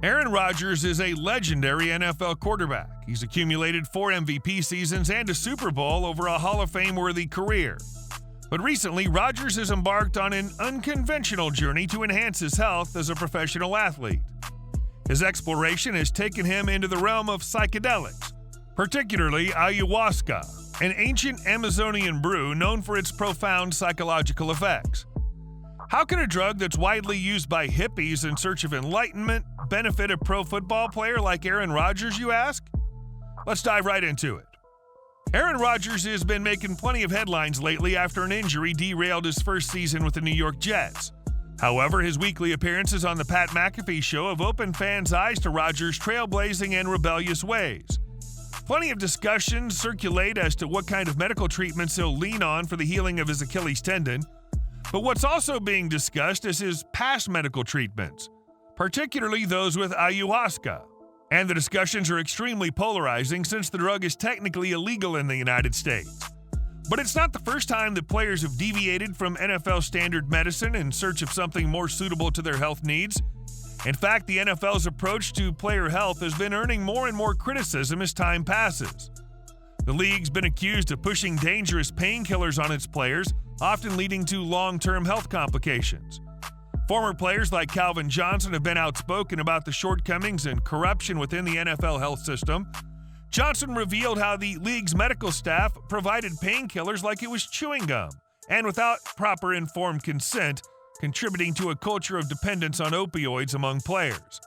Aaron Rodgers is a legendary NFL quarterback. He's accumulated 4 MVP seasons and a Super Bowl over a Hall of Fame-worthy career. But recently, Rodgers has embarked on an unconventional journey to enhance his health as a professional athlete. His exploration has taken him into the realm of psychedelics, particularly ayahuasca, an ancient Amazonian brew known for its profound psychological effects. How can a drug that's widely used by hippies in search of enlightenment benefit a pro football player like Aaron Rodgers, you ask? Let's dive right into it. Aaron Rodgers has been making plenty of headlines lately after an injury derailed his first season with the New York Jets. However, his weekly appearances on the Pat McAfee Show have opened fans' eyes to Rodgers' trailblazing and rebellious ways. Plenty of discussions circulate as to what kind of medical treatments he'll lean on for the healing of his Achilles tendon. But what's also being discussed is his past medical treatments, particularly those with ayahuasca. And the discussions are extremely polarizing since the drug is technically illegal in the United States. But it's not the first time that players have deviated from NFL standard medicine in search of something more suitable to their health needs. In fact, the NFL's approach to player health has been earning more and more criticism as time passes. The league's been accused of pushing dangerous painkillers on its players, often leading to long-term health complications. Former players like Calvin Johnson have been outspoken about the shortcomings and corruption within the NFL health system. Johnson revealed how the league's medical staff provided painkillers like it was chewing gum, and without proper informed consent, contributing to a culture of dependence on opioids among players.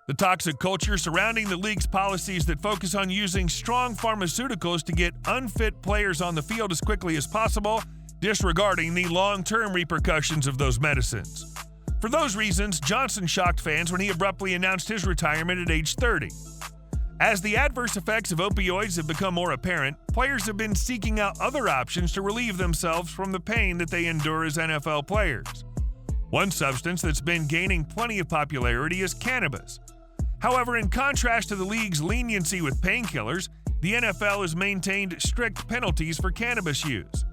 The toxic culture surrounding the league's policies that focus on using strong pharmaceuticals to get unfit players on the field as quickly as possible, disregarding the long-term repercussions of those medicines. For those reasons, Johnson shocked fans when he abruptly announced his retirement at age 30. As the adverse effects of opioids have become more apparent, players have been seeking out other options to relieve themselves from the pain that they endure as NFL players. One substance that's been gaining plenty of popularity is cannabis. However, in contrast to the league's leniency with painkillers, the NFL has maintained strict penalties for cannabis use.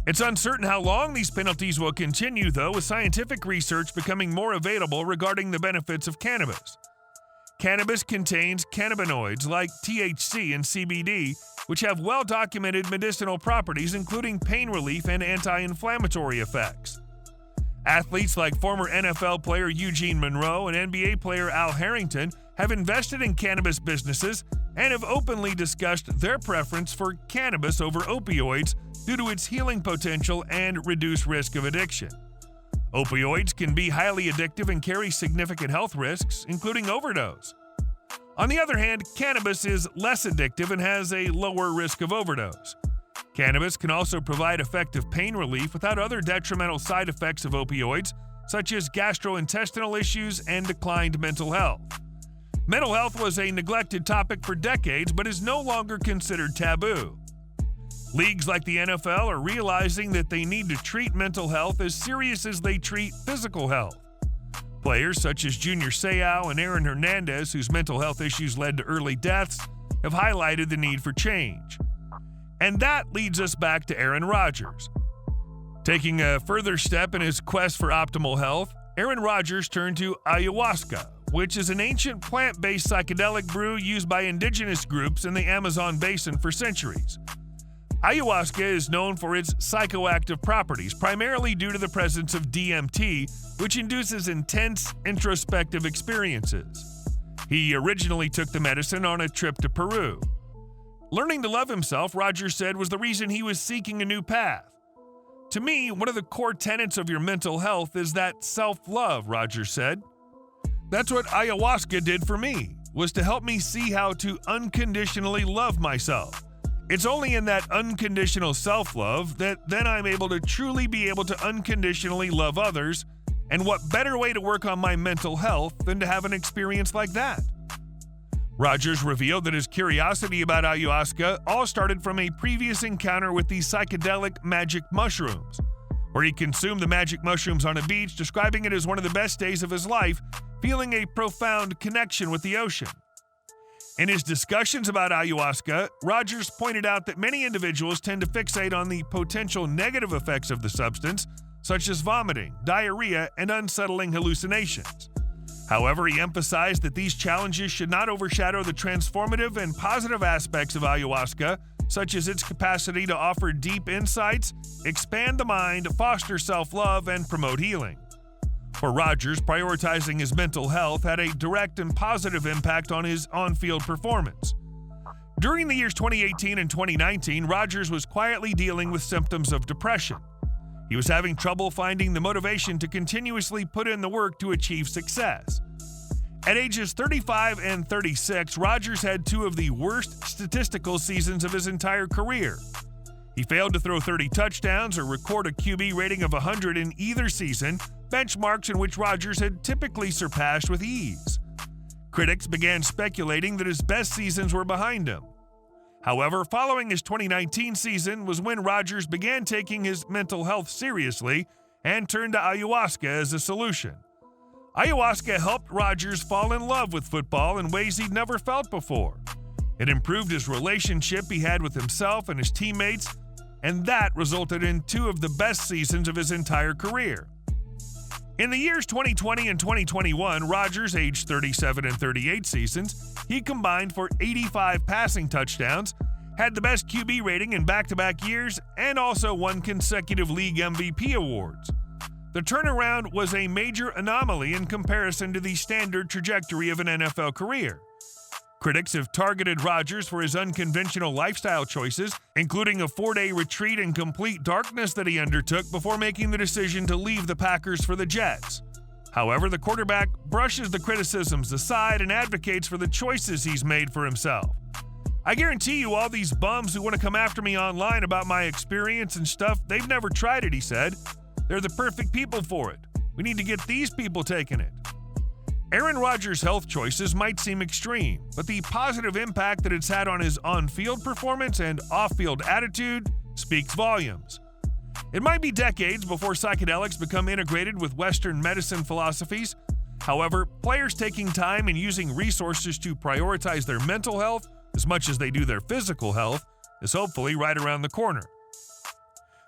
It's uncertain how long these penalties will continue, though, with scientific research becoming more available regarding the benefits of cannabis. Cannabis contains cannabinoids like THC and CBD, which have well-documented medicinal properties, including pain relief and anti-inflammatory effects. Athletes like former NFL player Eugene Monroe and NBA player Al Harrington have invested in cannabis businesses and have openly discussed their preference for cannabis over opioids due to its healing potential and reduced risk of addiction. Opioids can be highly addictive and carry significant health risks, including overdose. On the other hand, cannabis is less addictive and has a lower risk of overdose. Cannabis can also provide effective pain relief without other detrimental side effects of opioids, such as gastrointestinal issues and declined mental health. Mental health was a neglected topic for decades, but is no longer considered taboo. Leagues like the NFL are realizing that they need to treat mental health as serious as they treat physical health. Players such as Junior Seau and Aaron Hernandez, whose mental health issues led to early deaths, have highlighted the need for change. And that leads us back to Aaron Rodgers. Taking a further step in his quest for optimal health, Aaron Rodgers turned to ayahuasca, which is an ancient plant-based psychedelic brew used by indigenous groups in the Amazon basin for centuries. Ayahuasca is known for its psychoactive properties, primarily due to the presence of DMT, which induces intense introspective experiences. He originally took the medicine on a trip to Peru. Learning to love himself, Rodgers said, was the reason he was seeking a new path. To me, one of the core tenets of your mental health is that self-love, Rodgers said. That's what ayahuasca did for me, was to help me see how to unconditionally love myself. It's only in that unconditional self-love that then I'm able to truly be able to unconditionally love others, and what better way to work on my mental health than to have an experience like that? Rodgers revealed that his curiosity about ayahuasca all started from a previous encounter with the psychedelic magic mushrooms, where he consumed the magic mushrooms on a beach, describing it as one of the best days of his life, feeling a profound connection with the ocean. In his discussions about ayahuasca, Rodgers pointed out that many individuals tend to fixate on the potential negative effects of the substance, such as vomiting, diarrhea, and unsettling hallucinations. However, he emphasized that these challenges should not overshadow the transformative and positive aspects of ayahuasca, such as its capacity to offer deep insights, expand the mind, foster self-love, and promote healing. For Rodgers, prioritizing his mental health had a direct and positive impact on his on-field performance. During the years 2018 and 2019, Rodgers was quietly dealing with symptoms of depression. He was having trouble finding the motivation to continuously put in the work to achieve success. At ages 35 and 36, Rodgers had two of the worst statistical seasons of his entire career. He failed to throw 30 touchdowns or record a QB rating of 100 in either season, benchmarks in which Rodgers had typically surpassed with ease. Critics began speculating that his best seasons were behind him. However, following his 2019 season was when Rodgers began taking his mental health seriously and turned to ayahuasca as a solution. Ayahuasca helped Rodgers fall in love with football in ways he'd never felt before. It improved his relationship he had with himself and his teammates, and that resulted in two of the best seasons of his entire career. In the years 2020 and 2021, Rodgers, aged 37 and 38 seasons, he combined for 85 passing touchdowns, had the best QB rating in back-to-back years, and also won consecutive league MVP awards. The turnaround was a major anomaly in comparison to the standard trajectory of an NFL career. Critics have targeted Rodgers for his unconventional lifestyle choices, including a 4-day retreat in complete darkness that he undertook before making the decision to leave the Packers for the Jets. However, the quarterback brushes the criticisms aside and advocates for the choices he's made for himself. "I guarantee you all these bums who want to come after me online about my experience and stuff, they've never tried it," he said. "They're the perfect people for it. We need to get these people taking it." Aaron Rodgers' health choices might seem extreme, but the positive impact that it's had on his on-field performance and off-field attitude speaks volumes. It might be decades before psychedelics become integrated with Western medicine philosophies. However, players taking time and using resources to prioritize their mental health as much as they do their physical health is hopefully right around the corner.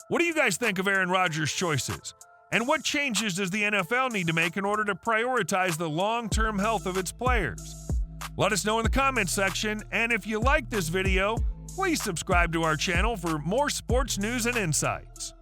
What do you guys think of Aaron Rodgers' choices? And what changes does the NFL need to make in order to prioritize the long-term health of its players? Let us know in the comments section, and if you like this video, please subscribe to our channel for more sports news and insights.